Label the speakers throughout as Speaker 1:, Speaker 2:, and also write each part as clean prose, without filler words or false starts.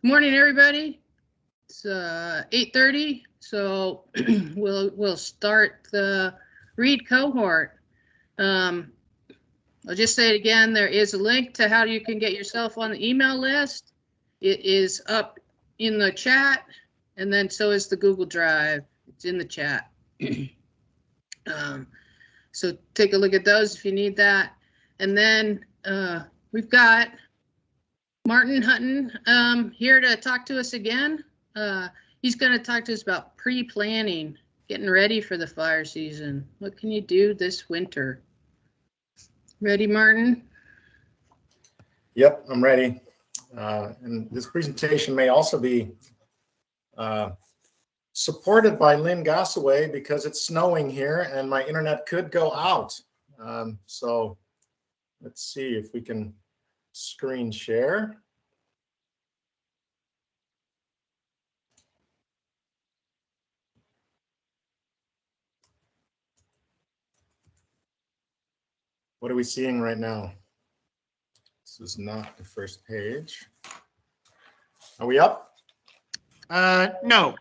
Speaker 1: Morning, everybody. It's 8:30, so we'll start the read cohort. I'll just say it again. There is a link to how you can get yourself on the email list. It is up in the chat, and then so is the Google Drive. It's in the chat. So take a look at those if you need that. And then we've got Martin Hutten here to talk to us again. He's going to talk to us about pre-planning, getting ready for the fire season. What can you do this winter? Ready, Martin?
Speaker 2: Yep, I'm ready. And this presentation may also be supported by Lynn Gossaway because it's snowing here and my internet could go out. So let's see if we can screen share. What are we seeing right now? This is not the first page. Are we up?
Speaker 3: No.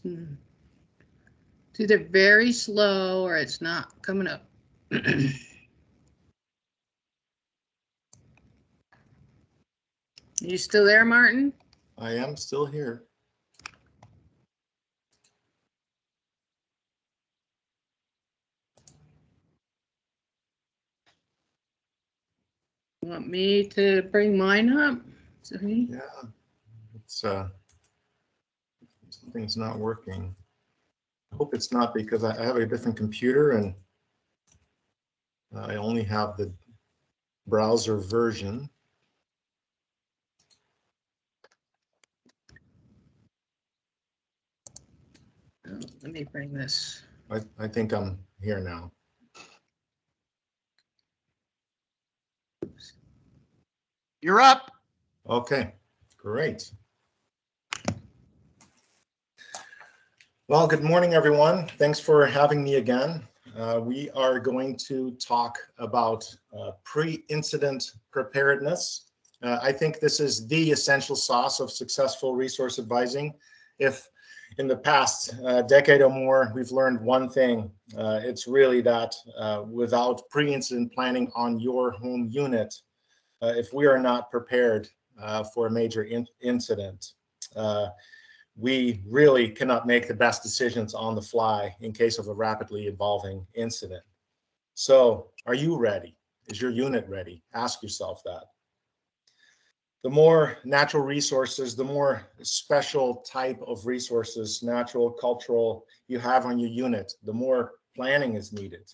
Speaker 1: It's either very slow or it's not coming up. You still there, Martin?
Speaker 2: I am still here.
Speaker 1: Want me to bring mine up?
Speaker 2: Yeah, it's something's not working. I hope it's not because I have a different computer and I only have the browser version.
Speaker 1: Oh, let me bring this.
Speaker 2: I think I'm here now.
Speaker 3: You're up.
Speaker 2: Okay, great. Well, good morning, everyone. Thanks for having me again. We are going to talk about pre-incident preparedness. I think this is the essential sauce of successful resource advising. If in the past decade or more, we've learned one thing, it's really that without pre-incident planning on your home unit, if we are not prepared for a major incident, we really cannot make the best decisions on the fly in case of a rapidly evolving incident. So, are you ready? Is your unit ready? Ask yourself that. The more natural resources, the more special type of resources, natural, cultural, you have on your unit, the more planning is needed.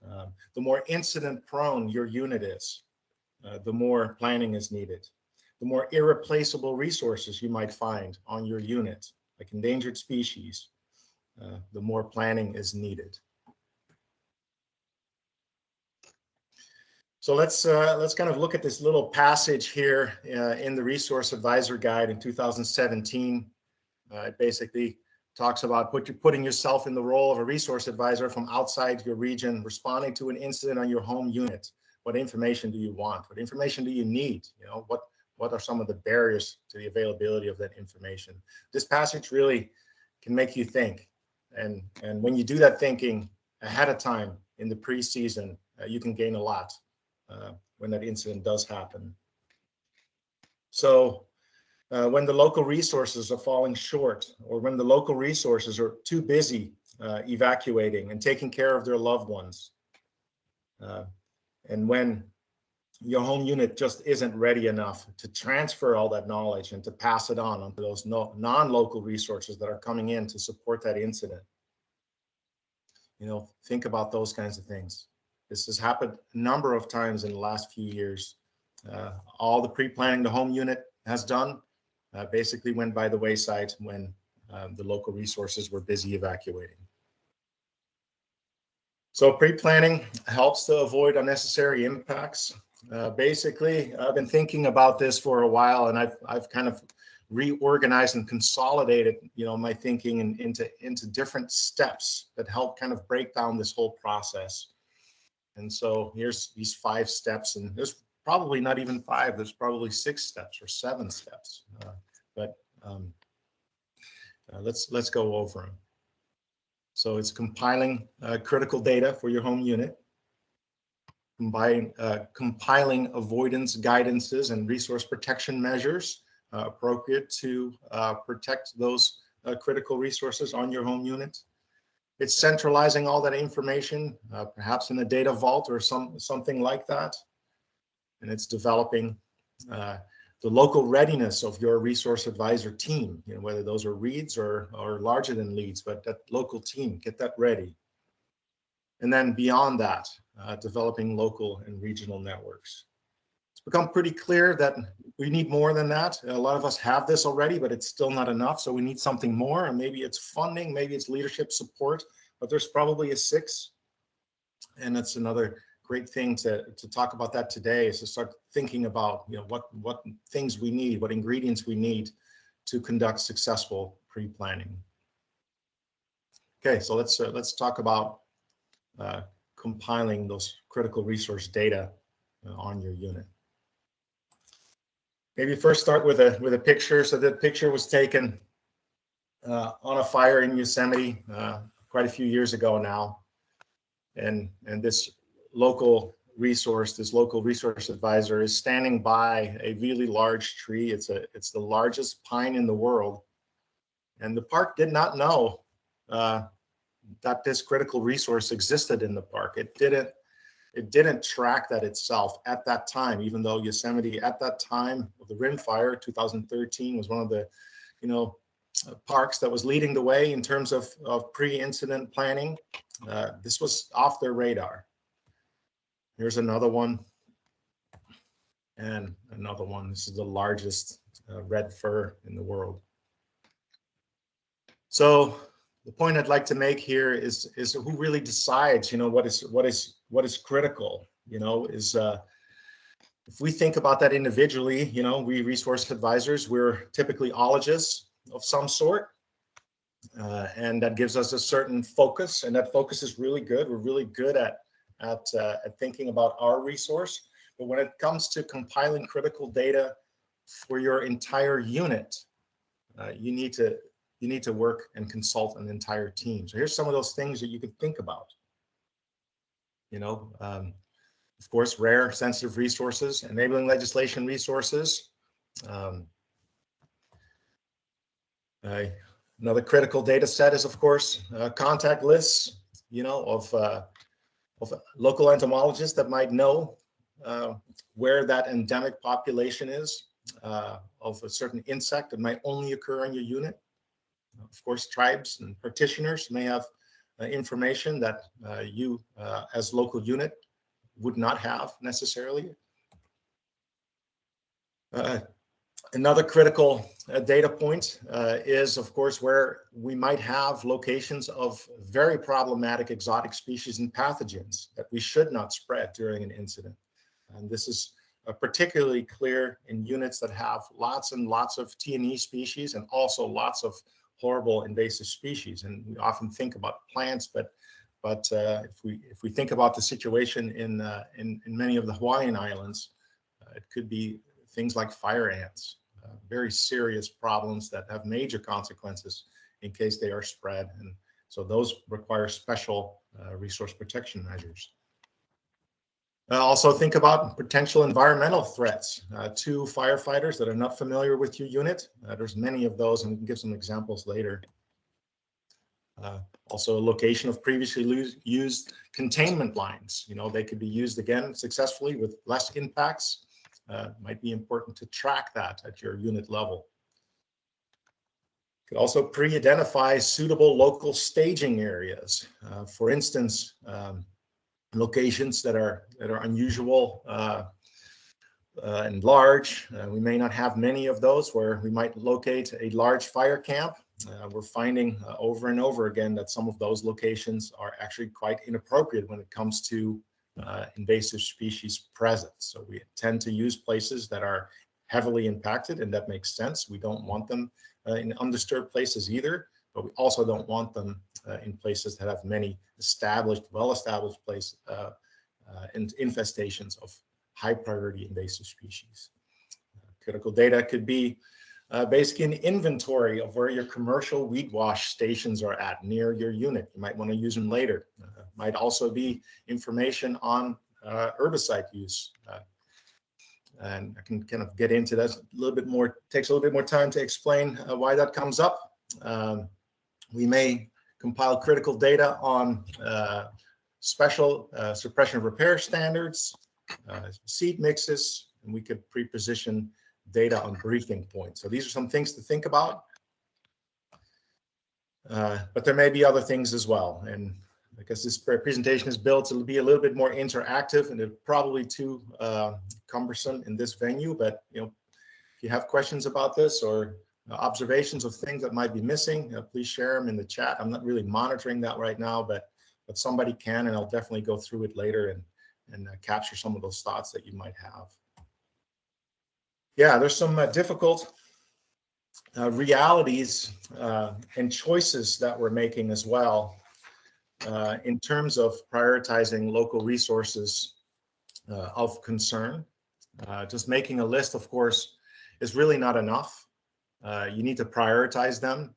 Speaker 2: The more incident prone your unit is, the more planning is needed. The more irreplaceable resources you might find on your unit, like endangered species, the more planning is needed. So let's kind of look at this little passage here in the Resource Advisor Guide in 2017. It basically talks about putting yourself in the role of a resource advisor from outside your region, responding to an incident on your home unit. What information do you want? What information do you need? You know, what are some of the barriers to the availability of that information? This passage really can make you think. And when you do that thinking ahead of time in the pre-season, you can gain a lot when that incident does happen. So when the local resources are falling short, or when the local resources are too busy evacuating and taking care of their loved ones, and when your home unit just isn't ready enough to transfer all that knowledge and to pass it on onto those non-local resources that are coming in to support that incident. You know, think about those kinds of things. This has happened a number of times in the last few years. All the pre-planning the home unit has done basically went by the wayside when the local resources were busy evacuating. So pre-planning helps to avoid unnecessary impacts. Basically, I've been thinking about this for a while, and I've kind of reorganized and consolidated, my thinking into different steps that help kind of break down this whole process. And so here's these 5 steps, and there's probably not even 5, there's probably 6 steps or 7 steps. Let's go over them. So it's compiling critical data for your home unit, compiling avoidance guidances and resource protection measures appropriate to protect those critical resources on your home unit. It's centralizing all that information, perhaps in a data vault or something like that. And it's developing the local readiness of your resource advisor team, whether those are reads or larger than leads, but that local team, get that ready. And then beyond that, developing local and regional networks. It's become pretty clear that we need more than that. A lot of us have this already, but it's still not enough. So we need something more, and maybe it's funding, maybe it's leadership support, but there's probably a 6. And that's another great thing to talk about that today, is to start thinking about what things we need, what ingredients we need to conduct successful pre-planning. Okay, so let's talk about compiling those critical resource data on your unit. Maybe first start with a picture. So the picture was taken on a fire in Yosemite quite a few years ago now, and this local resource advisor is standing by a really large tree. It's the largest pine in the world, and the park did not know that this critical resource existed in the park. It didn't track that itself at that time, even though Yosemite at that time of the Rim Fire, 2013, was one of the parks that was leading the way in terms of pre-incident planning. This was off their radar. Here's another one, and another one. This is the largest red fir in the world. So the point I'd like to make here is who really decides, what is critical. If we think about that individually, we resource advisors, we're typically ologists of some sort, and that gives us a certain focus, and that focus is really good. We're really good at thinking about our resource. But when it comes to compiling critical data for your entire unit, you need to work and consult an entire team. So here's some of those things that you can think about. Of course, rare sensitive resources, enabling legislation resources. Another critical data set is, of course, contact lists, of local entomologists that might know where that endemic population is of a certain insect that might only occur on your unit. Of course, tribes and practitioners may have information that you as local unit would not have necessarily. Another critical data point is, of course, where we might have locations of very problematic exotic species and pathogens that we should not spread during an incident. And this is particularly clear in units that have lots and lots of T&E species and also lots of horrible invasive species. And we often think about plants, but if we think about the situation in many of the Hawaiian Islands, it could be things like fire ants, very serious problems that have major consequences in case they are spread. And so those require special resource protection measures. Also think about potential environmental threats to firefighters that are not familiar with your unit. There's many of those, and we can give some examples later. Also a location of previously used containment lines. They could be used again successfully with less impacts. Might be important to track that at your unit level. Could also pre-identify suitable local staging areas. For instance, locations that are unusual and large. We may not have many of those where we might locate a large fire camp. We're finding over and over again that some of those locations are actually quite inappropriate when it comes to invasive species presence. So we tend to use places that are heavily impacted, and that makes sense. We don't want them in undisturbed places either, but we also don't want them in places that have many established, well-established and infestations of high priority invasive species. Critical data could be basically an inventory of where your commercial weed wash stations are at near your unit. You might want to use them later. Might also be information on herbicide use. And I can kind of get into that a little bit more, takes a little bit more time to explain why that comes up. We may compile critical data on special suppression repair standards, seed mixes, and we could pre-position data on briefing points. So these are some things to think about. But there may be other things as well. And because this presentation is built to be a little bit more interactive, and it's probably too cumbersome in this venue, but if you have questions about this or observations of things that might be missing, please share them in the chat. I'm not really monitoring that right now, but somebody can, and I'll definitely go through it later and capture some of those thoughts that you might have. Yeah, there's some difficult realities and choices that we're making as well in terms of prioritizing local resources of concern. Just making a list, of course, is really not enough. You need to prioritize them.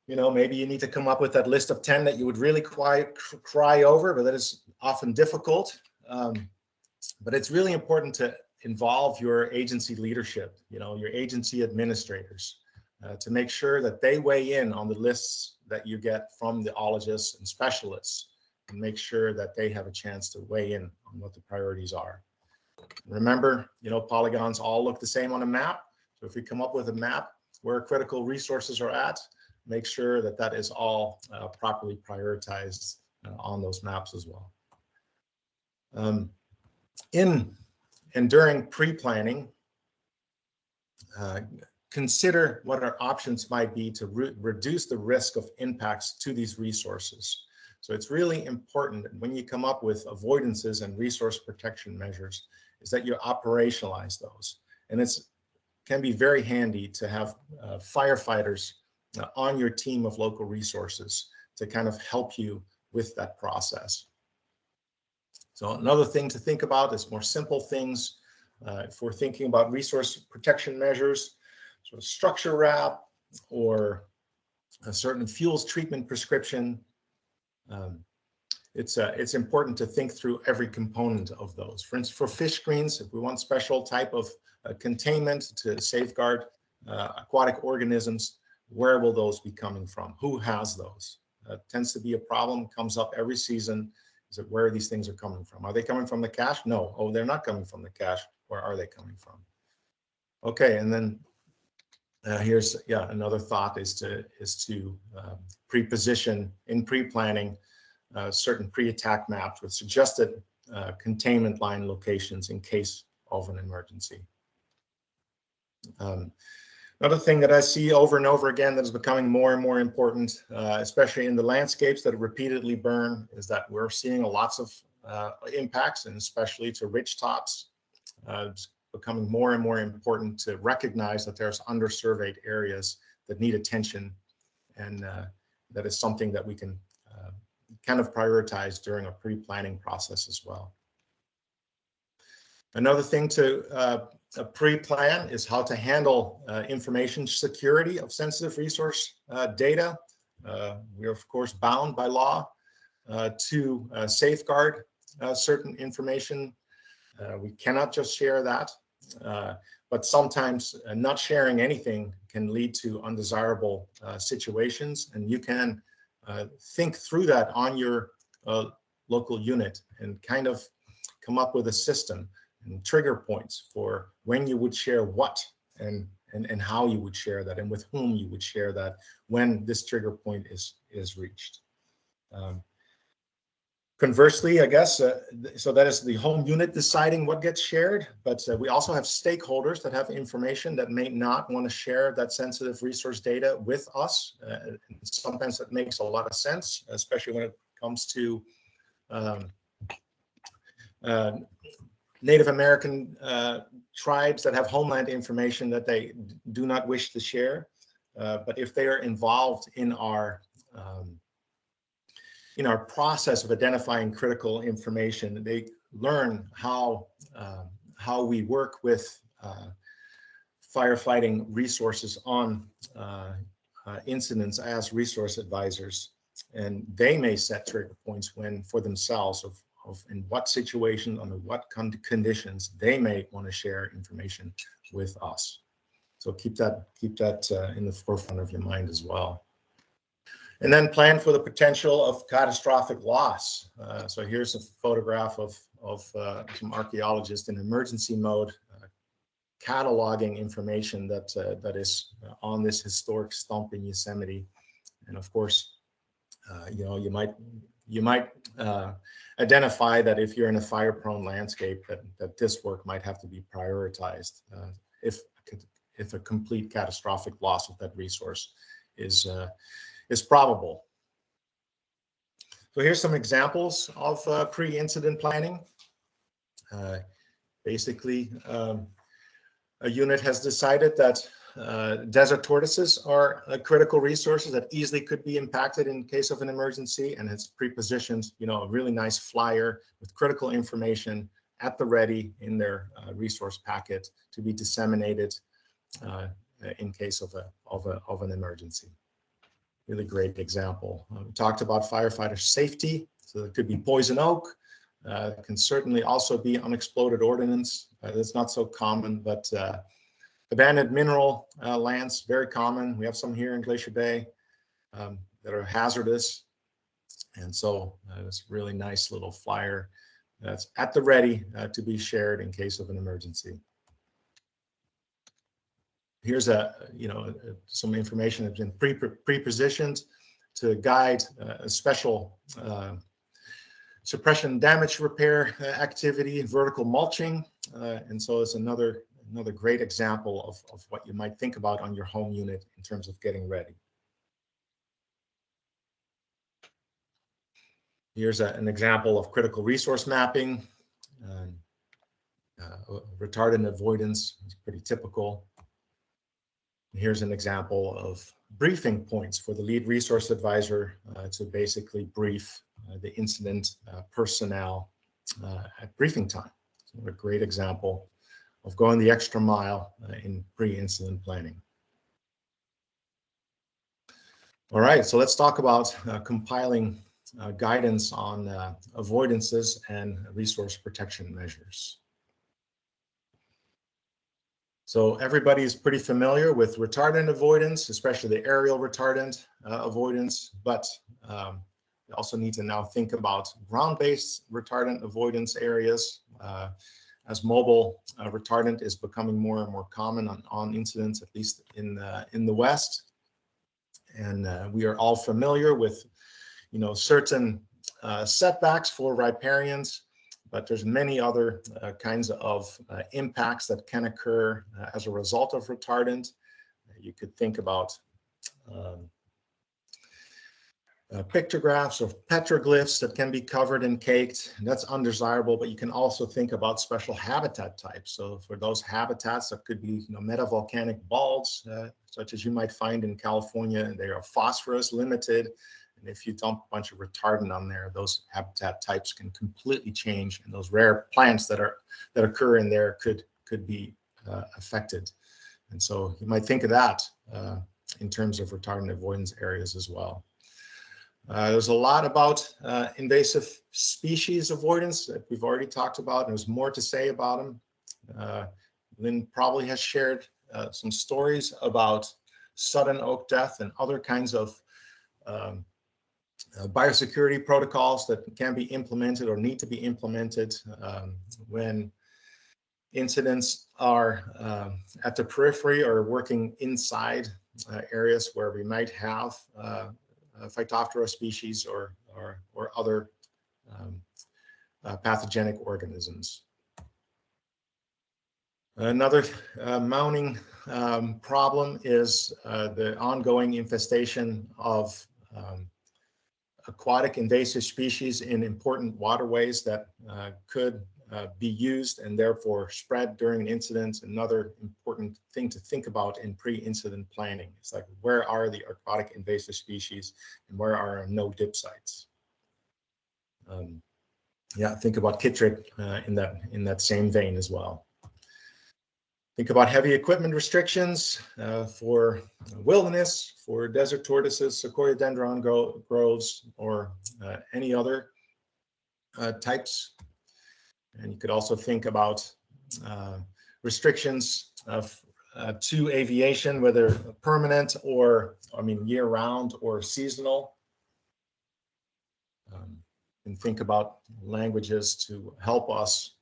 Speaker 2: Maybe you need to come up with that list of 10 that you would really cry over, but that is often difficult. But it's really important to involve your agency leadership, your agency administrators, to make sure that they weigh in on the lists that you get from the ologists and specialists, and make sure that they have a chance to weigh in on what the priorities are. Remember, polygons all look the same on a map. So if we come up with a map where critical resources are at, make sure that that is all properly prioritized on those maps as well. In and during pre-planning, consider what our options might be to reduce the risk of impacts to these resources. So it's really important when you come up with avoidances and resource protection measures is that you operationalize those. And it can be very handy to have firefighters on your team of local resources to kind of help you with that process. So another thing to think about is more simple things. If we're thinking about resource protection measures, so structure wrap or a certain fuels treatment prescription, it's important to think through every component of those. For instance, for fish screens, if we want special type of containment to safeguard aquatic organisms, where will those be coming from? Who has those? Tends to be a problem, comes up every season. Is it where these things are coming from? Are they coming from the cache? No. Oh, they're not coming from the cache. Where are they coming from? Okay, and then here's another thought is to pre-position in pre-planning certain pre-attack maps with suggested containment line locations in case of an emergency. Another thing that I see over and over again that is becoming more and more important, especially in the landscapes that repeatedly burn, is that we're seeing lots of impacts, and especially to ridge tops. It's becoming more and more important to recognize that there's undersurveyed areas that need attention, and that is something that we can kind of prioritize during a pre-planning process as well. Another thing to pre-plan is how to handle information security of sensitive resource data. We are, of course, bound by law to safeguard certain information. We cannot just share that, but sometimes not sharing anything can lead to undesirable situations, and you can think through that on your local unit and kind of come up with a system and trigger points for when you would share what and how you would share that and with whom you would share that when this trigger point is reached. Conversely, I guess, so that is the home unit deciding what gets shared, but we also have stakeholders that have information that may not want to share that sensitive resource data with us. Sometimes that makes a lot of sense, especially when it comes to Native American tribes that have homeland information that they do not wish to share. But if they are involved in our process of identifying critical information, they learn how we work with firefighting resources on incidents as resource advisors, and they may set trigger points for themselves of in what situation, under what conditions they may want to share information with us. So keep that in the forefront of your mind as well. And then plan for the potential of catastrophic loss. So here's a photograph of some archaeologists in emergency mode cataloging information that is on this historic stump in Yosemite. And of course, you might identify that if you're in a fire-prone landscape, that this work might have to be prioritized if a complete catastrophic loss of that resource is probable. So here's some examples of pre-incident planning. Basically, a unit has decided that desert tortoises are critical resources that easily could be impacted in case of an emergency, and it's pre-positioned, a really nice flyer with critical information at the ready in their resource packet to be disseminated in case of an emergency. Really great example. We talked about firefighter safety, so it could be poison oak. It can certainly also be unexploded ordnance. That's not so common, but abandoned mineral lands, very common. We have some here in Glacier Bay that are hazardous. And so it's a really nice little flyer that's at the ready to be shared in case of an emergency. Here's some information that's been pre-positioned to guide a special suppression damage repair activity, vertical mulching. And so it's another great example of what you might think about on your home unit in terms of getting ready. Here's an example of critical resource mapping. Retardant avoidance is pretty typical. Here's an example of briefing points for the lead resource advisor to basically brief the incident personnel at briefing time. So a great example of going the extra mile in pre-incident planning. All right, so let's talk about compiling guidance on avoidances and resource protection measures. So everybody is pretty familiar with retardant avoidance, especially the aerial retardant avoidance, but we also need to now think about ground-based retardant avoidance areas as mobile retardant is becoming more and more common on incidents, at least in the West. And we are all familiar with, certain setbacks for riparians, but there's many other kinds of impacts that can occur as a result of retardant. You could think about pictographs or petroglyphs that can be covered and caked. That's undesirable, but you can also think about special habitat types. So for those habitats that could be metavolcanic balds, such as you might find in California, and they are phosphorus limited. And if you dump a bunch of retardant on there, those habitat types can completely change, and those rare plants that occur in there could be affected. And so you might think of that in terms of retardant avoidance areas as well. There's a lot about invasive species avoidance that we've already talked about, and there's more to say about them. Lynn probably has shared some stories about sudden oak death and other kinds of biosecurity protocols that can be implemented or need to be implemented when incidents are at the periphery or working inside areas where we might have Phytophthora species or other pathogenic organisms. Another mounting problem is the ongoing infestation of aquatic invasive species in important waterways that could be used and therefore spread during an incident. Another important thing to think about in pre-incident planning is like, where are the aquatic invasive species and where are no dip sites? Yeah, think about chytrid in that same vein as well. Think about heavy equipment restrictions for wilderness, for desert tortoises, sequoia dendron groves, or any other types. And you could also think about restrictions to aviation, whether permanent or, year-round or seasonal. And think about languages to help us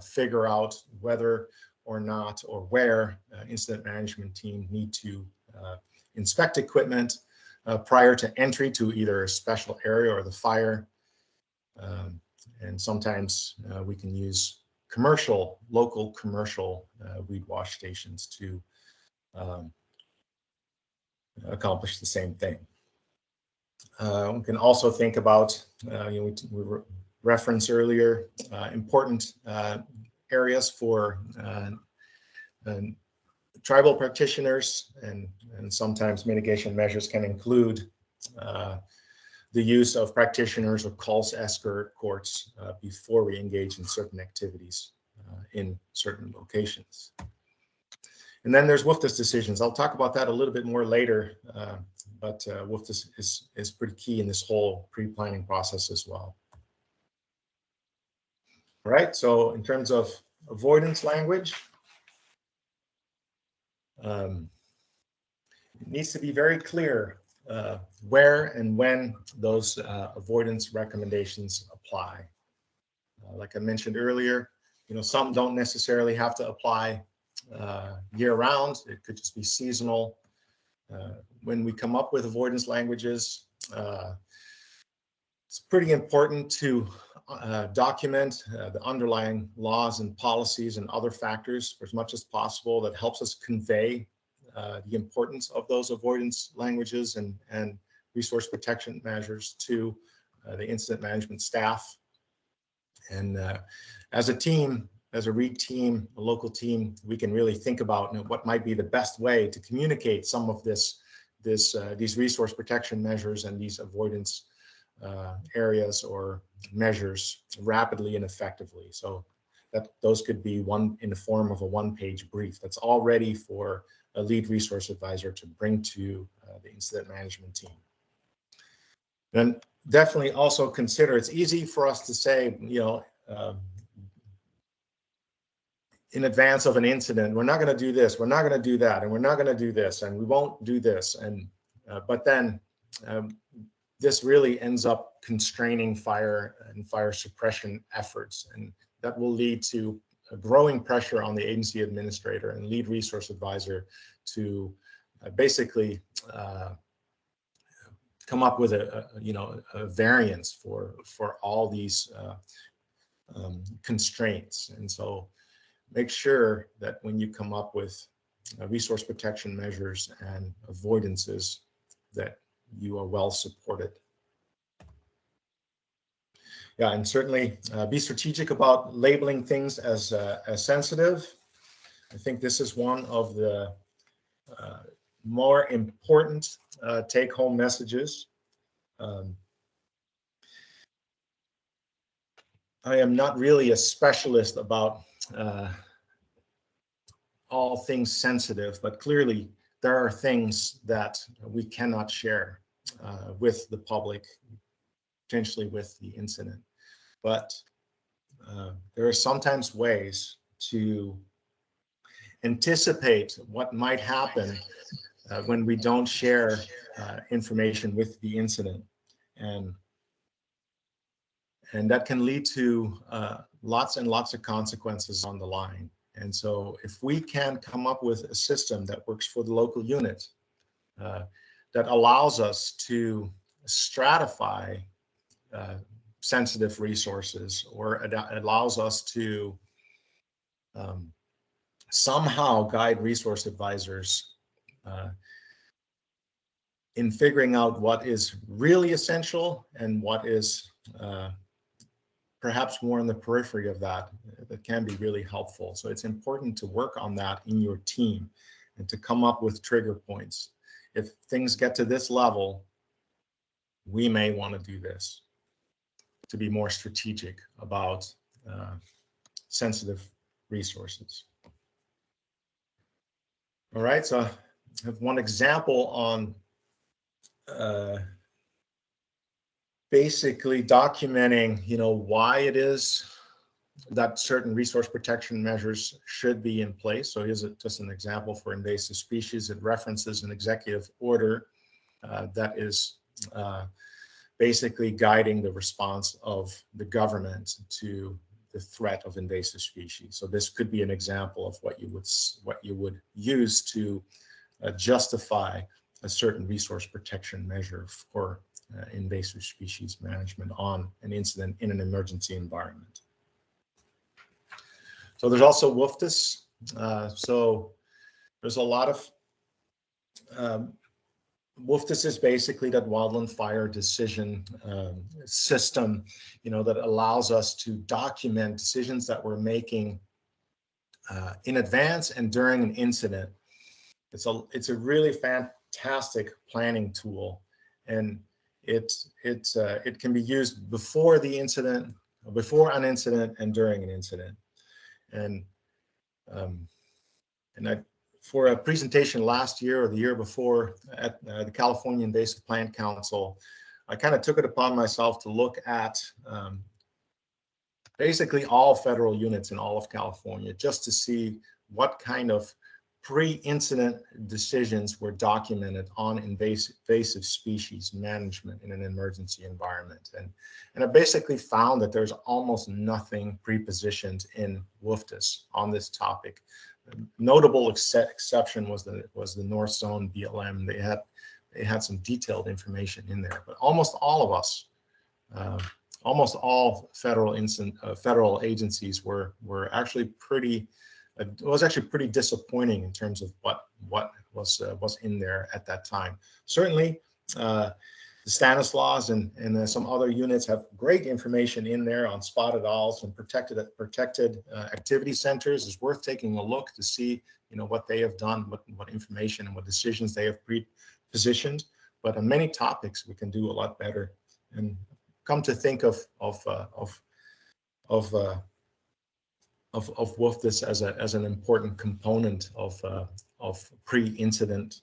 Speaker 2: figure out whether or not or where incident management team need to inspect equipment prior to entry to either a special area or the fire. And sometimes we can use local commercial weed wash stations to accomplish the same thing. We can also think about, we referenced earlier, important areas for tribal practitioners, and sometimes mitigation measures can include the use of practitioners or calls escorts before we engage in certain activities in certain locations. And then there's WFDS decisions. I'll talk about that a little bit more later, but WFDS is pretty key in this whole pre-planning process as well. All right, so in terms of avoidance language, it needs to be very clear where and when those avoidance recommendations apply. Like I mentioned earlier, some don't necessarily have to apply year-round. It could just be seasonal. When we come up with avoidance languages, it's pretty important to document the underlying laws and policies and other factors for as much as possible that helps us convey the importance of those avoidance languages and resource protection measures to the incident management staff. And as a team, as a READ team, a local team, we can really think about what might be the best way to communicate some of these resource protection measures and these avoidance areas or measures rapidly and effectively. So that those could be in the form of a one-page brief that's all ready for a lead resource advisor to bring to the incident management team. And definitely also consider, it's easy for us to say, in advance of an incident, we're not going to do this, we're not going to do that, and we're not going to do this, and we won't do this. And but then this really ends up constraining fire and fire suppression efforts, and that will lead to a growing pressure on the agency administrator and lead resource advisor to basically come up with a variance for all these constraints. And so make sure that when you come up with resource protection measures and avoidances, that you are well supported. Yeah, and certainly be strategic about labeling things as sensitive. I think this is one of the more important take-home messages. I am not really a specialist about all things sensitive, but clearly there are things that we cannot share with the public, potentially with the incident. But there are sometimes ways to anticipate what might happen when we don't share information with the incident. And that can lead to lots and lots of consequences on the line. And so if we can come up with a system that works for the local unit, that allows us to stratify sensitive resources, or allows us to somehow guide resource advisors in figuring out what is really essential and what is perhaps more on the periphery of that can be really helpful. So it's important to work on that in your team and to come up with trigger points. If things get to this level, we may want to do this, to be more strategic about sensitive resources. All right, so I have one example on basically documenting, why it is that certain resource protection measures should be in place. So here's just an example for invasive species. It references an executive order that is basically guiding the response of the government to the threat of invasive species. So this could be an example of what you would use to justify a certain resource protection measure for invasive species management on an incident in an emergency environment. So there's also WFDS. So there's a lot of WFDS is basically that wildland fire decision system, that allows us to document decisions that we're making in advance and during an incident. It's a really fantastic planning tool, and it can be used before the incident, before an incident, and during an incident. And for a presentation last year or the year before at the California Invasive Plant Council, I kind of took it upon myself to look at basically all federal units in all of California, just to see what kind of pre-incident decisions were documented on invasive species management in an emergency environment. And I basically found that there's almost nothing pre-positioned in WFDS on this topic. Notable exception was the North Zone BLM. They had some detailed information in there, but almost all of us, almost all federal agencies were actually pretty. It was actually pretty disappointing in terms of what was in there at that time. Certainly, the Stanislaus and some other units have great information in there on spotted owls and protected activity centers. It's worth taking a look to see what they have done, what information and what decisions they have pre-positioned. But on many topics, we can do a lot better. And come to think of WFDS as an important component of pre-incident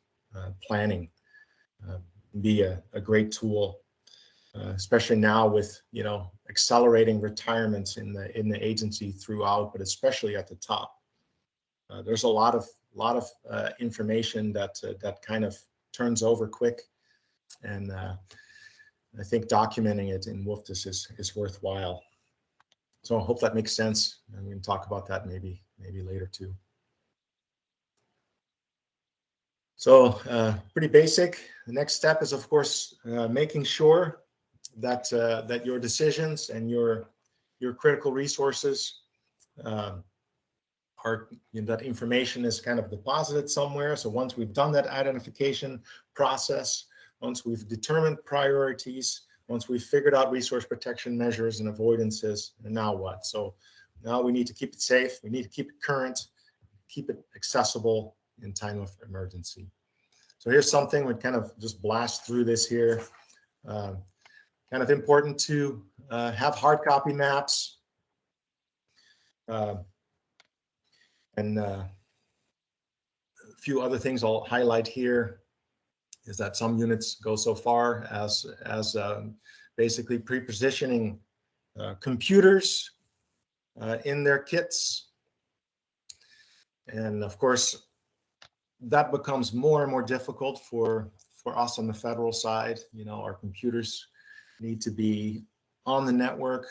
Speaker 2: planning, be a great tool, especially now with accelerating retirements in the agency throughout, but especially at the top. There's a lot of information that kind of turns over quick, and I think documenting it in WFDS is worthwhile. So I hope that makes sense, and we can talk about that maybe later too. So pretty basic. The next step is, of course, making sure that that your decisions and your critical resources are that information is kind of deposited somewhere. So once we've done that identification process, once we've determined priorities, once we've figured out resource protection measures and avoidances, and now what? So now we need to keep it safe. We need to keep it current, keep it accessible in time of emergency. So here's something we kind of just blast through this here. Kind of important to have hard copy maps. And a few other things I'll highlight here is that some units go so far as basically pre-positioning computers in their kits. And of course, that becomes more and more difficult for us on the federal side. Our computers need to be on the network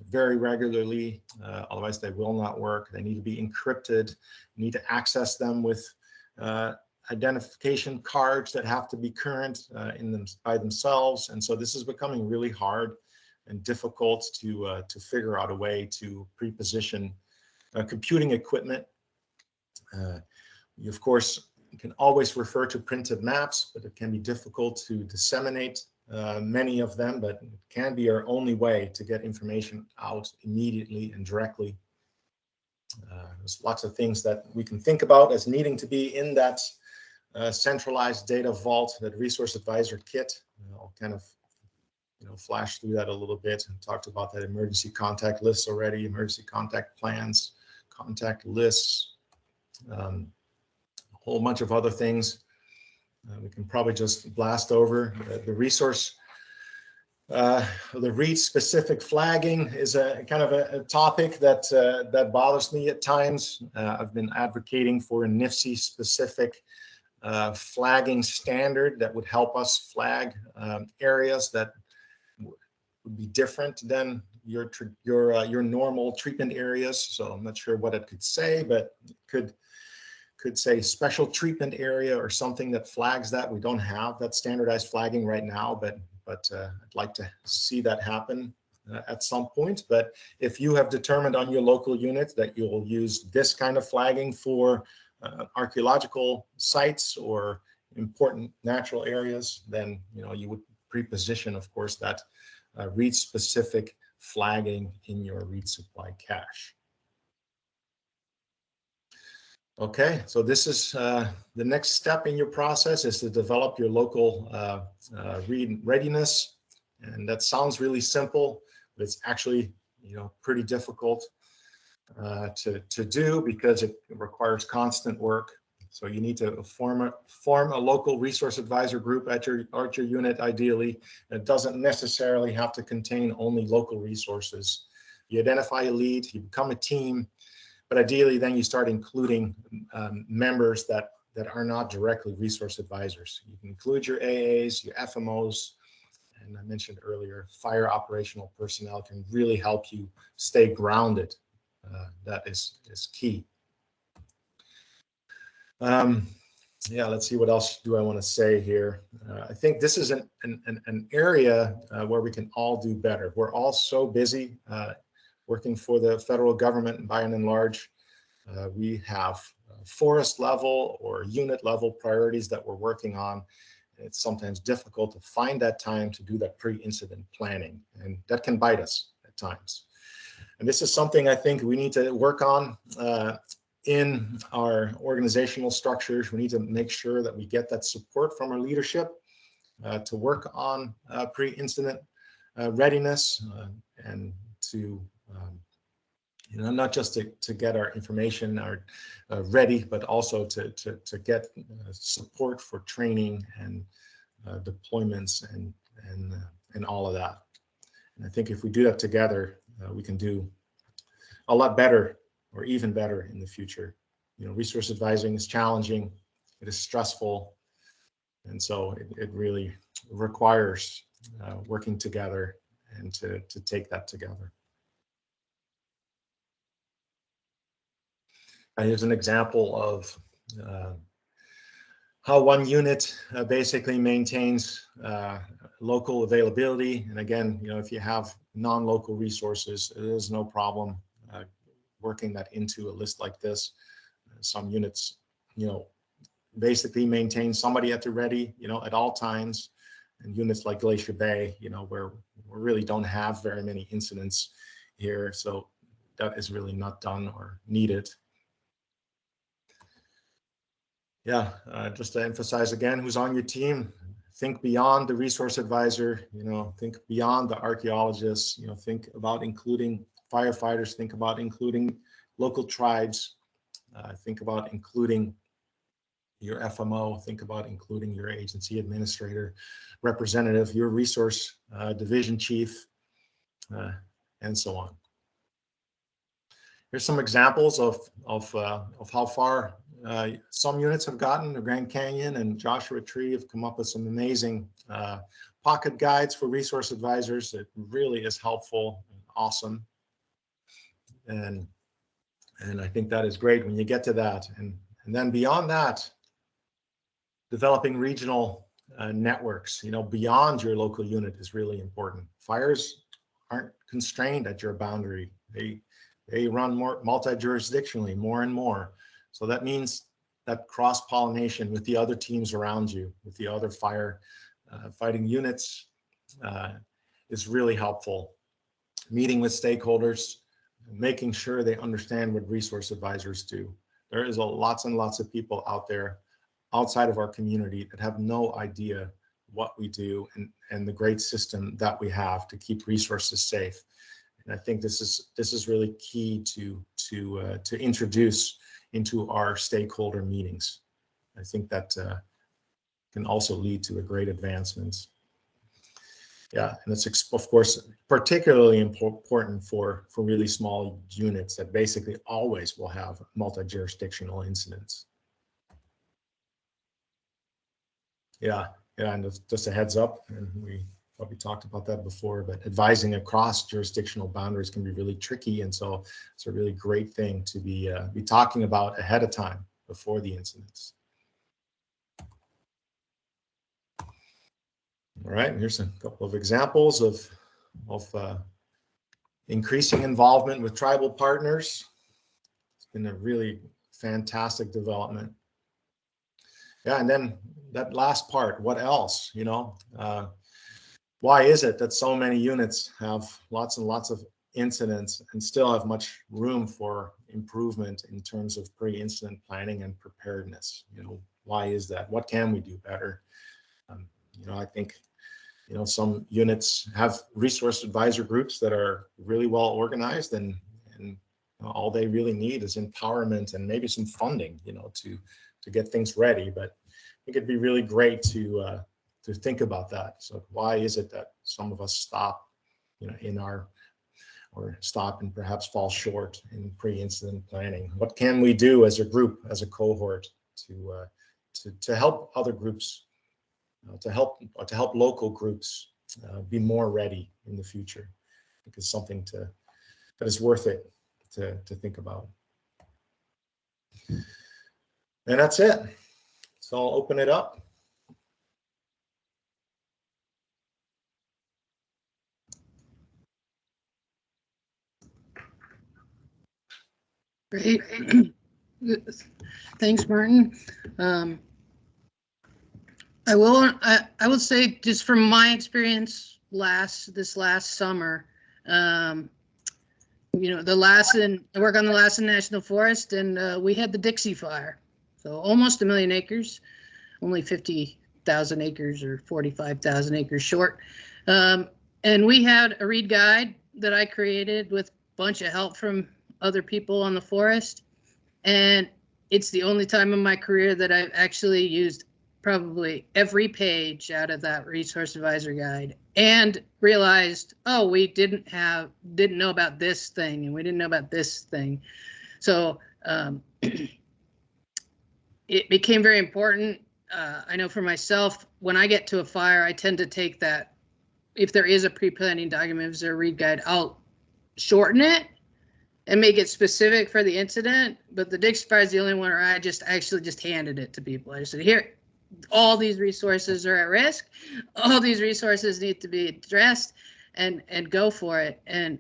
Speaker 2: very regularly, otherwise they will not work. They need to be encrypted. You need to access them with identification cards that have to be current by themselves. And so this is becoming really hard and difficult to figure out a way to pre-position computing equipment. Of course, you can always refer to printed maps, but it can be difficult to disseminate many of them, but it can be our only way to get information out immediately and directly. There's lots of things that we can think about as needing to be in that centralized data vault, that resource advisor kit. I'll kind of flash through that a little bit and talked about that emergency contact lists already, emergency contact plans, contact lists, a whole bunch of other things. We can probably just blast over the resource. The READ specific flagging is a kind of a topic that that bothers me at times. I've been advocating for a NIFC specific flagging standard that would help us flag areas that would be different than your normal treatment areas. So I'm not sure what it could say, but it could say special treatment area or something that flags that. We don't have that standardized flagging right now, but I'd like to see that happen at some point. But if you have determined on your local unit that you'll use this kind of flagging for archaeological sites or important natural areas, then you would pre-position, of course, that READ specific flagging in your READ supply cache. Okay, so this is the next step in your process, is to develop your local READ readiness. And that sounds really simple, but it's actually pretty difficult to do because it requires constant work. So you need to form a local resource advisor group at your unit, ideally. It doesn't necessarily have to contain only local resources. You identify a lead, you become a team, but ideally then you start including members that are not directly resource advisors. You can include your AAs, your FMOs, and I mentioned earlier, fire operational personnel can really help you stay grounded. That is key. Yeah, let's see, what else do I want to say here? I think this is an area where we can all do better. We're all so busy working for the federal government by and large. We have forest level or unit level priorities that we're working on. It's sometimes difficult to find that time to do that pre-incident planning, and that can bite us at times. And this is something I think we need to work on in our organizational structures. We need to make sure that we get that support from our leadership to work on pre-incident readiness and to not just to get our information ready, but also to get support for training and deployments and all of that. And I think if we do that together, we can do a lot better, or even better, in the future. Resource advising is challenging, it is stressful, and so it really requires working together and to take that together. Here's an example of how one unit basically maintains local availability. And again, if you have non-local resources, there's no problem working that into a list like this. Some units, basically maintain somebody at the ready, at all times. And units like Glacier Bay, where we really don't have very many incidents here, so that is really not done or needed. Yeah, just to emphasize again, who's on your team, think beyond the resource advisor, think beyond the archaeologists, think about including firefighters, think about including local tribes, think about including your FMO, think about including your agency administrator, representative, your resource division chief, and so on. Here's some examples of how far some units have gotten. The Grand Canyon and Joshua Tree have come up with some amazing pocket guides for resource advisors. It really is helpful and awesome. And I think that is great when you get to that. And then beyond that, developing regional networks, beyond your local unit is really important. Fires aren't constrained at your boundary. They run more multi-jurisdictionally, more and more. So that means that cross-pollination with the other teams around you, with the other fire fighting units, is really helpful. Meeting with stakeholders, making sure they understand what resource advisors do. There is lots and lots of people out there outside of our community that have no idea what we do and the great system that we have to keep resources safe. And I think this is really key to introduce into our stakeholder meetings. I think that can also lead to a great advancement. Yeah, and it's of course particularly important for really small units that basically always will have multi-jurisdictional incidents. Yeah, and just a heads up, and we probably talked about that before, but advising across jurisdictional boundaries can be really tricky, and so it's a really great thing to be talking about ahead of time before the incidents. All right, here's a couple of examples of increasing involvement with tribal partners. It's been a really fantastic development. Yeah, and then that last part, what else, you know? Why is it that so many units have lots and lots of incidents and still have much room for improvement in terms of pre-incident planning and preparedness? You know, why is that? What can we do better? You know, I think, you know, some units have resource advisor groups that are really well organized, and all they really need is empowerment and maybe some funding, you know, to get things ready. But I think it'd be really great to think about that. So why is it that some of us stop, you know, or stop and perhaps fall short in pre-incident planning? What can we do as a group, as a cohort, to help other groups, to help local groups be more ready in the future? I think it's something that is worth it to think about. And that's it. So I'll open it up.
Speaker 1: Great. Thanks, Martin. I will say, just from my experience this last summer, you know, I work on the Lassen National Forest, and we had the Dixie Fire. So almost 1 million acres, only 50,000 acres or 45,000 acres short. And we had a read guide that I created with a bunch of help from other people on the forest. And it's the only time in my career that I've actually used probably every page out of that resource advisor guide and realized, oh, we didn't know about this thing, and we didn't know about this thing. So it became very important. I know for myself, when I get to a fire, I tend to take that, if there is a pre-planning document, if there's a read guide, I'll shorten it and make it specific for the incident. But the Dixie Fire is the only one where I actually just handed it to people. I just said, here, all these resources are at risk. All these resources need to be addressed, and go for it. And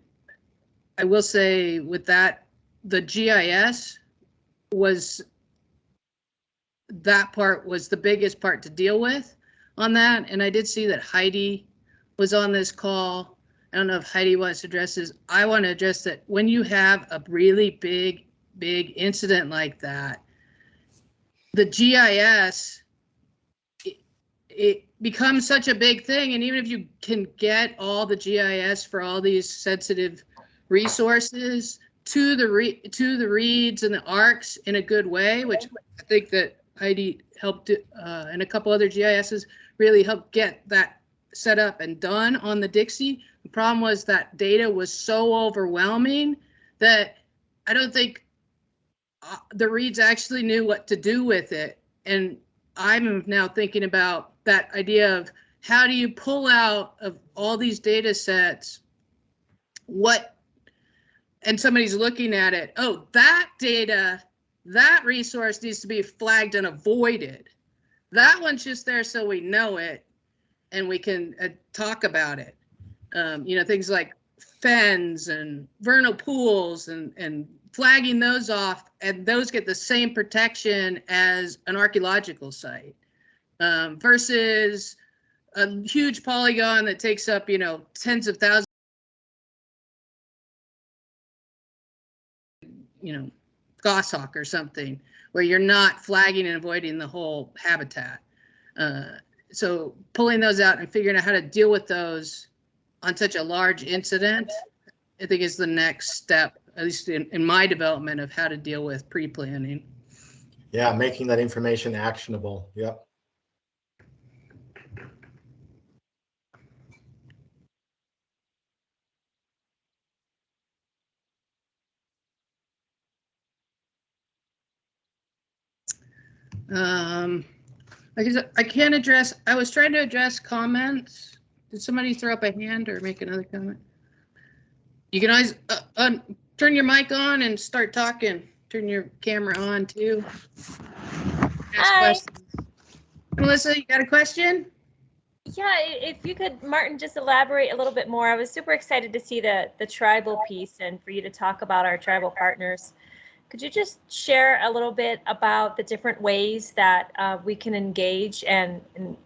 Speaker 1: I will say with that, the GIS that part was the biggest part to deal with on that. And I did see that Heidi was on this call. I don't know if Heidi wants to address this. I want to address that when you have a really big incident like that, the GIS, it becomes such a big thing. And even if you can get all the GIS for all these sensitive resources to the reads and the ARCs in a good way, which I think that Heidi helped, and a couple other GISs really helped get that set up and done on the Dixie. The problem was that data was so overwhelming that I don't think the reads actually knew what to do with it. And I'm now thinking about that idea of how do you pull out of all these data sets and somebody's looking at it, oh, that data, that resource needs to be flagged and avoided. That one's just there so we know it and we can talk about it. You know, things like fens and vernal pools and flagging those off, and those get the same protection as an archaeological site, versus a huge polygon that takes up, tens of thousands, goshawk or something, where you're not flagging and avoiding the whole habitat. So pulling those out and figuring out how to deal with those on such a large incident, I think is the next step, at least in my development of how to deal with pre-planning.
Speaker 2: Yeah, making that information actionable. Yep.
Speaker 1: Like I said, I was trying to address comments. Did somebody throw up a hand or make another comment? You can always turn your mic on and start talking. Turn your camera on too. Ask
Speaker 4: Hi.
Speaker 1: questions. Melissa, you got a question?
Speaker 4: Yeah, if you could, Martin, just elaborate a little bit more. I was super excited to see the tribal piece and for you to talk about our tribal partners. Could you just share a little bit about the different ways that we can engage and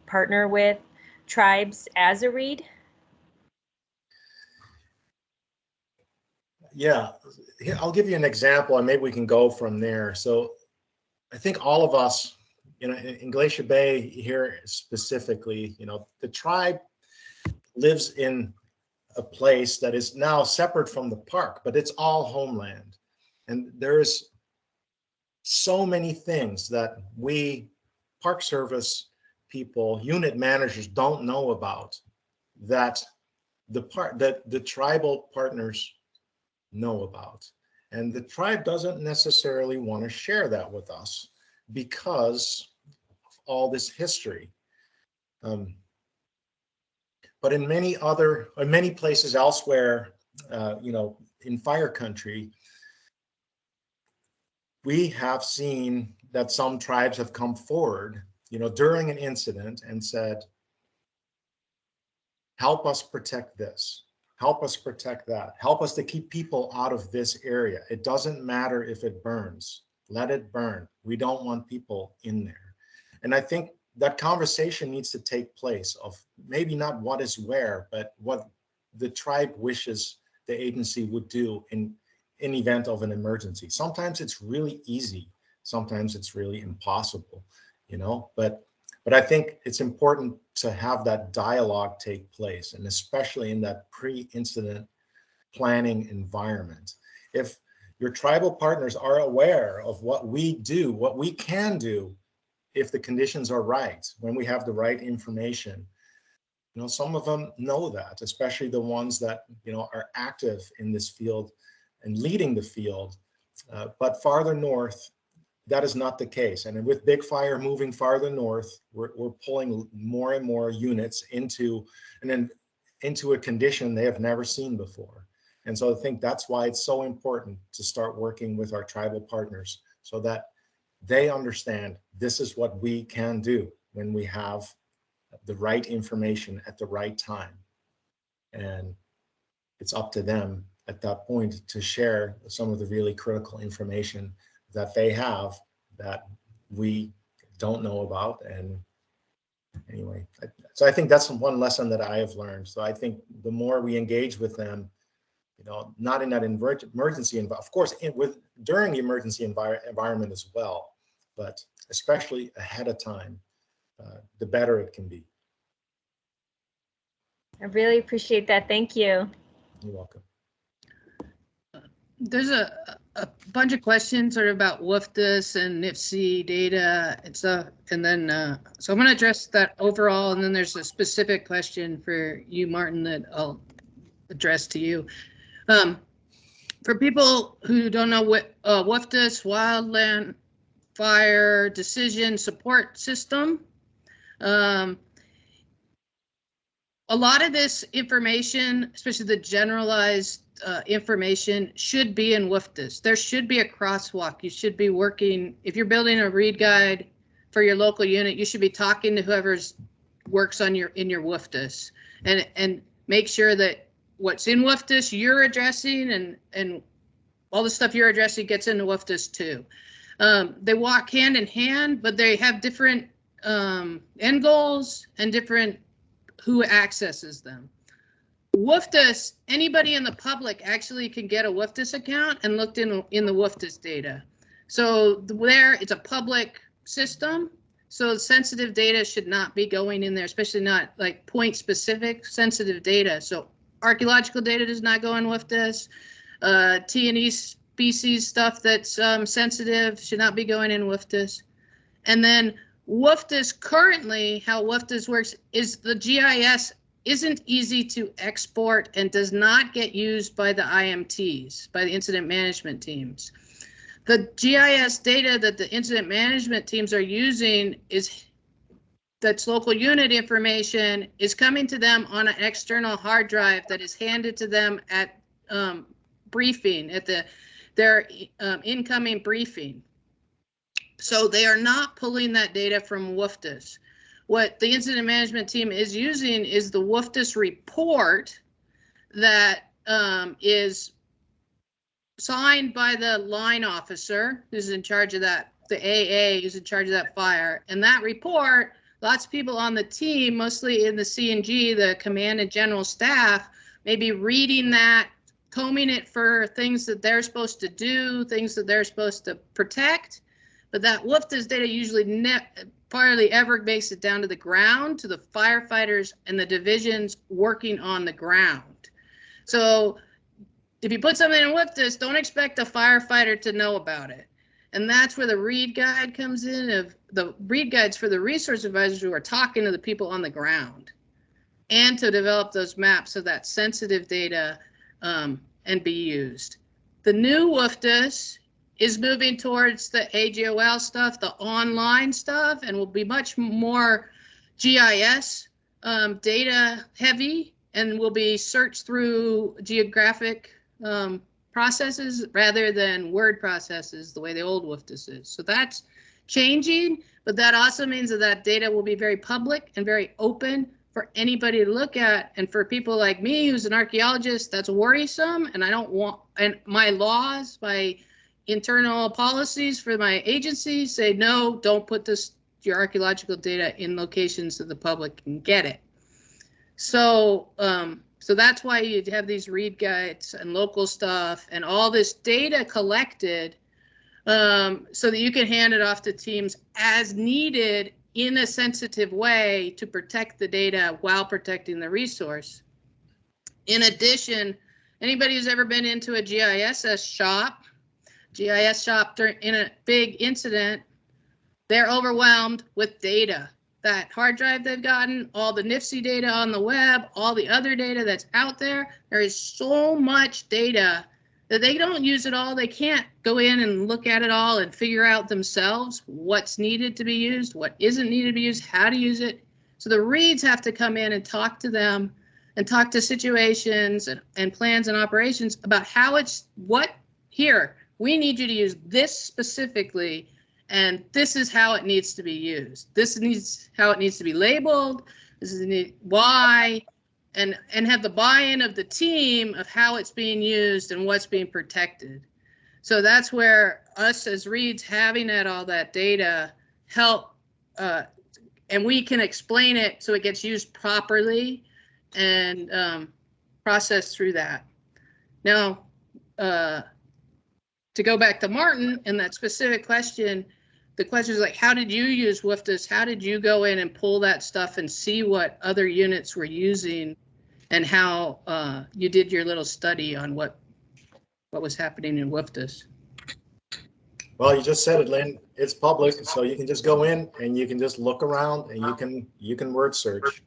Speaker 4: partner with tribes as a REID?
Speaker 2: Yeah, I'll give you an example and maybe we can go from there. So I think all of us, in Glacier Bay here specifically, the tribe lives in a place that is now separate from the park, but it's all homeland. And there's so many things that we Park Service people, unit managers don't know about that the tribal partners know about. And the tribe doesn't necessarily want to share that with us because of all this history. But in many places elsewhere, in fire country, we have seen that some tribes have come forward, during an incident and said, help us protect this, help us protect that, help us to keep people out of this area. It doesn't matter if it burns, let it burn. We don't want people in there. And I think that conversation needs to take place of maybe not what is where, but what the tribe wishes the agency would do in event of an emergency. Sometimes it's really easy. Sometimes it's really impossible, but I think it's important to have that dialogue take place, and especially in that pre-incident planning environment. If your tribal partners are aware of what we do, what we can do, if the conditions are right, when we have the right information, some of them know that, especially the ones that, are active in this field and leading the field. But farther north, that is not the case. And with big fire moving farther north, we're pulling more and more units into a condition they have never seen before. And so I think that's why it's so important to start working with our tribal partners so that they understand this is what we can do when we have the right information at the right time. And it's up to them at that point to share some of the really critical information that they have that we don't know about. And anyway, so I think that's one lesson that I have learned. So I think the more we engage with them, not in that emergency, of course, during the emergency environment as well, but especially ahead of time, the better it can be.
Speaker 4: I really appreciate that. Thank you.
Speaker 2: You're welcome.
Speaker 1: There's a bunch of questions sort of about WFDS and NIFC data and stuff. And then, so I'm going to address that overall. And then there's a specific question for you, Martin, that I'll address to you. For people who don't know what WFDS, Wildland Fire Decision Support System, a lot of this information, especially the generalized information, should be in WFDS. There should be a crosswalk. You should be working, if you're building a read guide for your local unit, you should be talking to whoever's works on in your WFDS and make sure that what's in WFDS you're addressing and all the stuff you're addressing gets into WFDS too. They walk hand in hand, but they have different end goals and different who accesses them. WFDS, anybody in the public actually can get a WFDS account and looked in the WFDS data. So there, it's a public system. So sensitive data should not be going in there, especially not like point specific sensitive data. So archaeological data does not go in WFDS. T&E species stuff that's sensitive should not be going in WFDS. And then WFDS currently, how WFDS works is the GIS isn't easy to export and does not get used by the IMTs, by the incident management teams. The GIS data that the incident management teams are using that's local unit information is coming to them on an external hard drive that is handed to them at briefing, at their incoming briefing. So they are not pulling that data from WFDS. What the incident management team is using is the WFDS report that is signed by the line officer who's in charge of that, the AA who's in charge of that fire. And that report, lots of people on the team, mostly in the C&G, the command and general staff, may be reading that, combing it for things that they're supposed to do, things that they're supposed to protect. But that WFDS data usually hardly ever makes it down to the ground, to the firefighters and the divisions working on the ground. So if you put something in WFDS, don't expect a firefighter to know about it. And that's where the read guide comes in, of the read guides for the resource advisors who are talking to the people on the ground, and to develop those maps of that sensitive data and be used. The new WFDS is moving towards the AGOL stuff, the online stuff, and will be much more GIS data heavy, and will be searched through geographic processes rather than word processes the way the old WFDS is. So that's changing, but that also means that that data will be very public and very open for anybody to look at. And for people like me, who's an archaeologist, that's worrisome. And I don't want, and my laws, my internal policies for my agency say, no, don't put your archaeological data in locations that the public can get it. So, so that's why you have these read guides and local stuff and all this data collected so that you can hand it off to teams as needed in a sensitive way to protect the data while protecting the resource. In addition, anybody who's ever been into a GIS shop in a big incident, they're overwhelmed with data. That hard drive they've gotten, all the NIFC data on the web, all the other data that's out there, there is so much data that they don't use it all. They can't go in and look at it all and figure out themselves what's needed to be used, what isn't needed to be used, how to use it. So the reads have to come in and talk to them and talk to situations and plans and operations about how here, we need you to use this specifically, and this is how it needs to be used. This is how it needs to be labeled. This is why, and have the buy-in of the team of how it's being used and what's being protected. So that's where us as reads having all that data help, and we can explain it so it gets used properly and processed through that. Now, to go back to Martin and that specific question, the question is like, how did you use WFDS? How did you go in and pull that stuff and see what other units were using and how you did your little study on what was happening in WFDS?
Speaker 2: Well, you just said it, Lynn. It's public, so you can just go in and you can just look around and you can word search.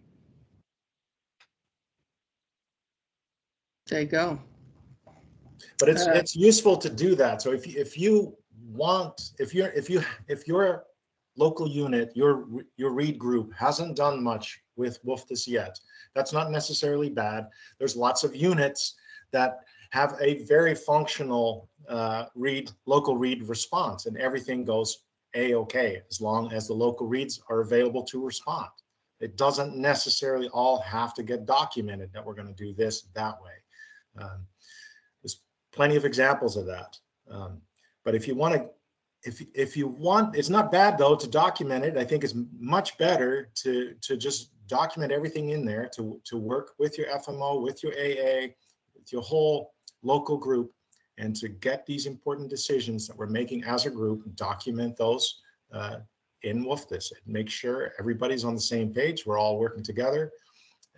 Speaker 1: There you go.
Speaker 2: But it's useful to do that. So if your local unit, your read group hasn't done much with WFDS yet, that's not necessarily bad. There's lots of units that have a very functional local read response, and everything goes a-okay as long as the local reads are available to respond. It doesn't necessarily all have to get documented that we're going to do this that way. There's plenty of examples of that. But if you want, it's not bad though to document it. I think it's much better to just document everything in there to work with your FMO, with your AA, with your whole local group, and to get these important decisions that we're making as a group, document those in WFDS. Make sure everybody's on the same page. We're all working together.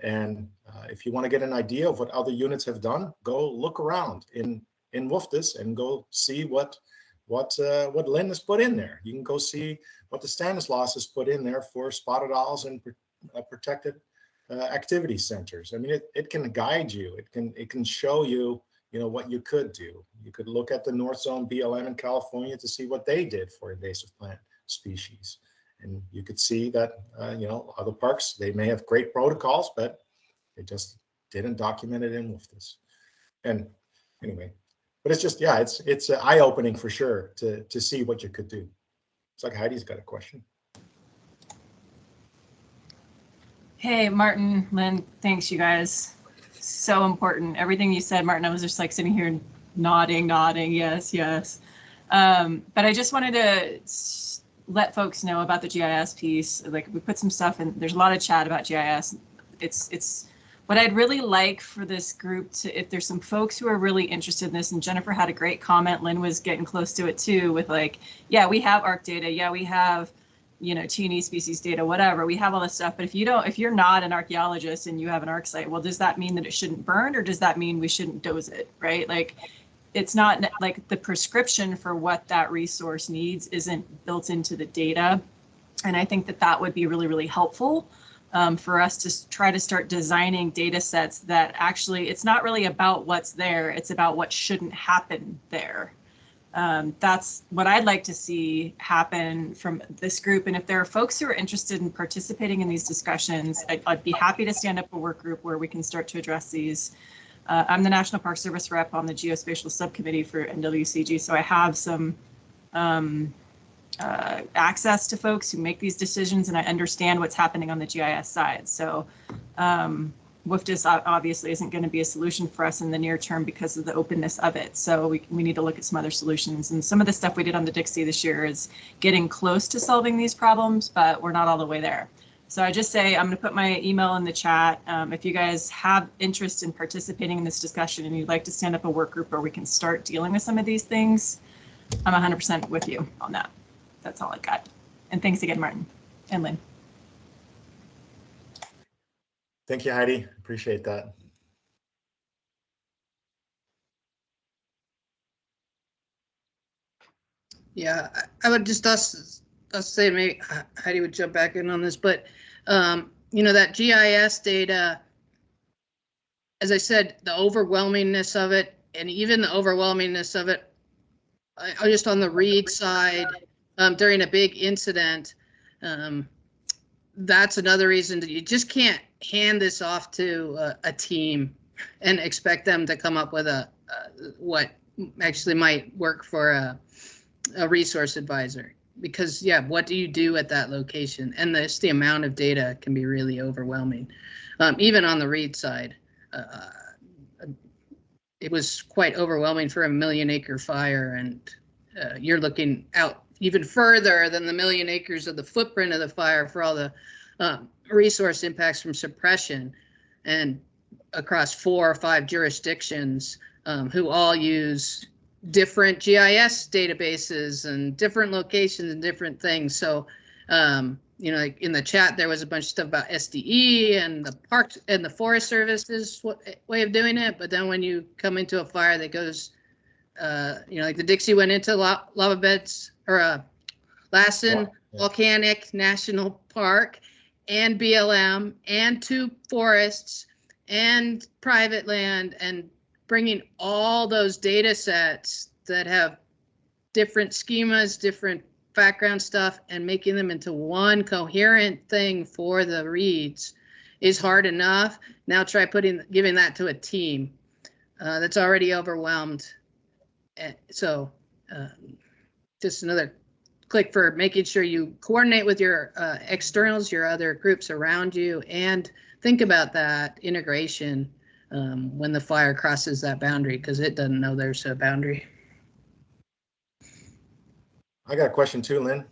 Speaker 2: And if you want to get an idea of what other units have done, go look around in WFDS and go see what Lynn has put in there. You can go see what the Stanislaus has put in there for spotted owls and protected activity centers. I mean, it can guide you. It can show you, what you could do. You could look at the North Zone BLM in California to see what they did for invasive plant species. And you could see that, other parks, they may have great protocols, but they just didn't document it in WFDS. And anyway, but it's just, yeah, it's eye-opening for sure to see what you could do. It's like Heidi's got a question.
Speaker 5: Hey, Martin, Lynn, thanks you guys. So important. Everything you said, Martin, I was just like sitting here nodding, yes. But I just wanted to let folks know about the GIS piece. Like, we put some stuff in, there's a lot of chat about GIS. It's what I'd really like for this group to, if there's some folks who are really interested in this, and Jennifer had a great comment, Lynn was getting close to it too, with like, yeah, we have ARC data, yeah, we have, T&E species data, whatever, we have all this stuff, but if you're not an archaeologist and you have an ARC site, well, does that mean that it shouldn't burn, or does that mean we shouldn't doze it, right? Like, it's not like the prescription for what that resource needs isn't built into the data. And I think that would be really, really helpful for us to try to start designing data sets that actually, it's not really about what's there, it's about what shouldn't happen there. That's what I'd like to see happen from this group. And if there are folks who are interested in participating in these discussions, I'd be happy to stand up a work group where we can start to address these. I'm the National Park Service rep on the Geospatial Subcommittee for NWCG, so I have some access to folks who make these decisions, and I understand what's happening on the GIS side. So WFDS obviously isn't going to be a solution for us in the near term because of the openness of it. So we need to look at some other solutions. And some of the stuff we did on the Dixie this year is getting close to solving these problems, but we're not all the way there. So I just say, I'm going to put my email in the chat. If you guys have interest in participating in this discussion and you'd like to stand up a work group where we can start dealing with some of these things, I'm 100% with you on that. That's all I got. And thanks again, Martin and Lynn.
Speaker 2: Thank you, Heidi. Appreciate that.
Speaker 1: Yeah, I would just say maybe Heidi would jump back in on this, but that GIS data, as I said, the overwhelmingness of it, and even the overwhelmingness of it, just on the read side during a big incident, that's another reason that you just can't hand this off to a team and expect them to come up with what actually might work for a resource advisor. Because yeah, what do you do at that location? And the amount of data can be really overwhelming. Even on the read side, it was quite overwhelming for a 1 million acre fire, and you're looking out even further than the 1 million acres of the footprint of the fire for all the resource impacts from suppression, and across 4 or 5 jurisdictions who all use different GIS databases and different locations and different things. So, like in the chat, there was a bunch of stuff about SDE and the Parks and the Forest Service's way of doing it. But then when you come into a fire that goes, like the Dixie went into lava beds, or Lassen Volcanic National Park, and BLM, and 2 forests, and private land, and bringing all those data sets that have different schemas, different background stuff, and making them into one coherent thing for the reads is hard enough. Now try giving that to a team that's already overwhelmed. So just another click for making sure you coordinate with your externals, your other groups around you, and think about that integration when the fire crosses that boundary, because it doesn't know there's a boundary.
Speaker 2: I got a question too, Lynn.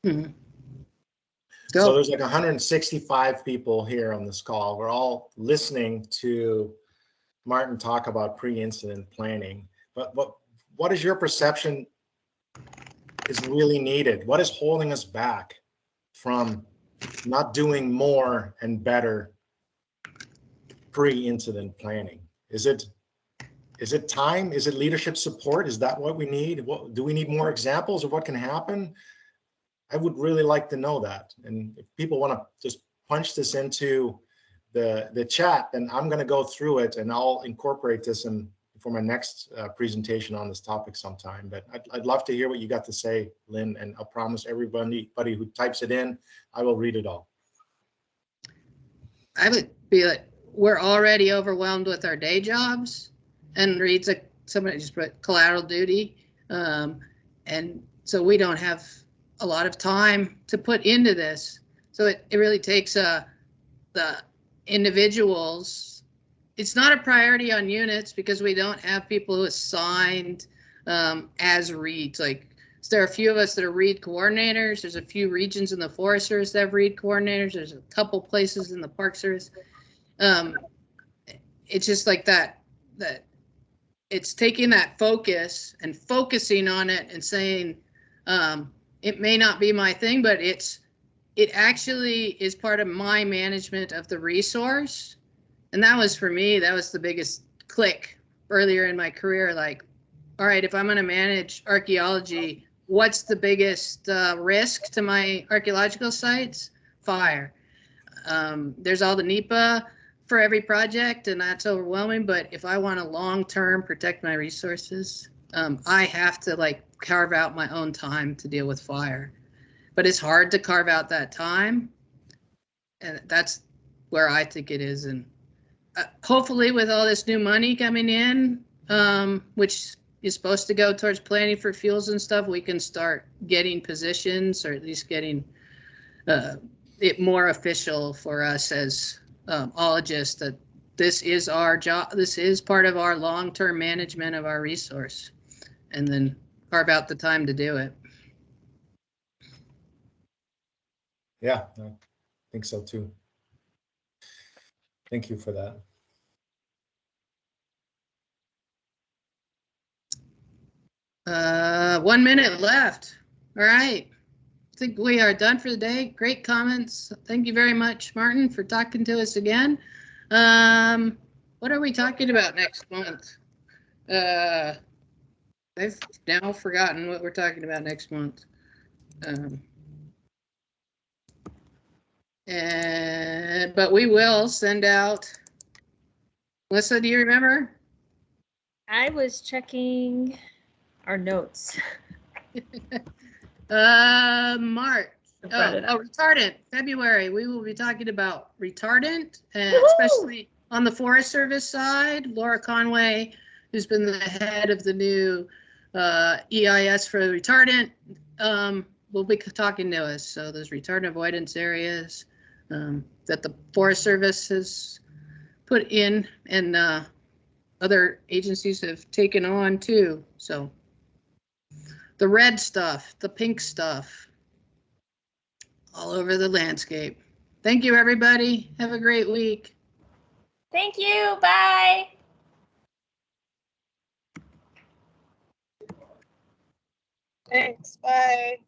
Speaker 1: Mm-hmm.
Speaker 2: So
Speaker 1: Go.
Speaker 2: there's like 165 people here on this call. We're all listening to Martin talk about pre-incident planning. But what is your perception is really needed? What is holding us back from not doing more and better pre-incident planning? Is it time? Is it leadership support? Is that what we need? What do we need? More examples of what can happen? I would really like to know that. And if people want to just punch this into the chat, then I'm going to go through it and I'll incorporate this in for my next presentation on this topic sometime. But I'd love to hear what you got to say, Lynn, and I'll promise everybody who types it in, I will read it all.
Speaker 1: I would be like, we're already overwhelmed with our day jobs, and reads like somebody just put collateral duty. And so we don't have a lot of time to put into this. So it really takes the individuals. It's not a priority on units because we don't have people who assigned as reads. Like, so there are a few of us that are read coordinators. There's a few regions in the Forest Service that have read coordinators. There's a couple places in the Park Service. It's just like that it's taking that focus and focusing on it and saying, it may not be my thing, but it actually is part of my management of the resource. And that was, for me, that was the biggest click earlier in my career. Like, all right, if I'm going to manage archaeology, what's the biggest risk to my archaeological sites? Fire. There's all the NEPA for every project, and that's overwhelming. But if I want to long-term protect my resources, I have to like carve out my own time to deal with fire. But it's hard to carve out that time, and that's where I think it is. And hopefully with all this new money coming in, which is supposed to go towards planning for fuels and stuff, we can start getting positions, or at least getting it more official for us as ologists, that this is our job. This is part of our long-term management of our resource, and then carve out the time to do it.
Speaker 2: Yeah, I think so too. Thank you for that.
Speaker 1: Uh, 1 minute left. All right. I think we are done for the day. Great comments. Thank you very much, Martin, for talking to us again. What are we talking about next month? I've now forgotten what we're talking about next month. But we will send out. Melissa, do you remember?
Speaker 4: I was checking our notes.
Speaker 1: March. Retardant. February. We will be talking about retardant, and especially on the Forest Service side. Laura Conway, who's been the head of the new EIS for retardant, will be talking to us. So those retardant avoidance areas that the Forest Service has put in, and other agencies have taken on too. So the red stuff, the pink stuff, all over the landscape. Thank you, everybody. Have a great week.
Speaker 4: Thank you. Bye.
Speaker 6: Thanks. Bye.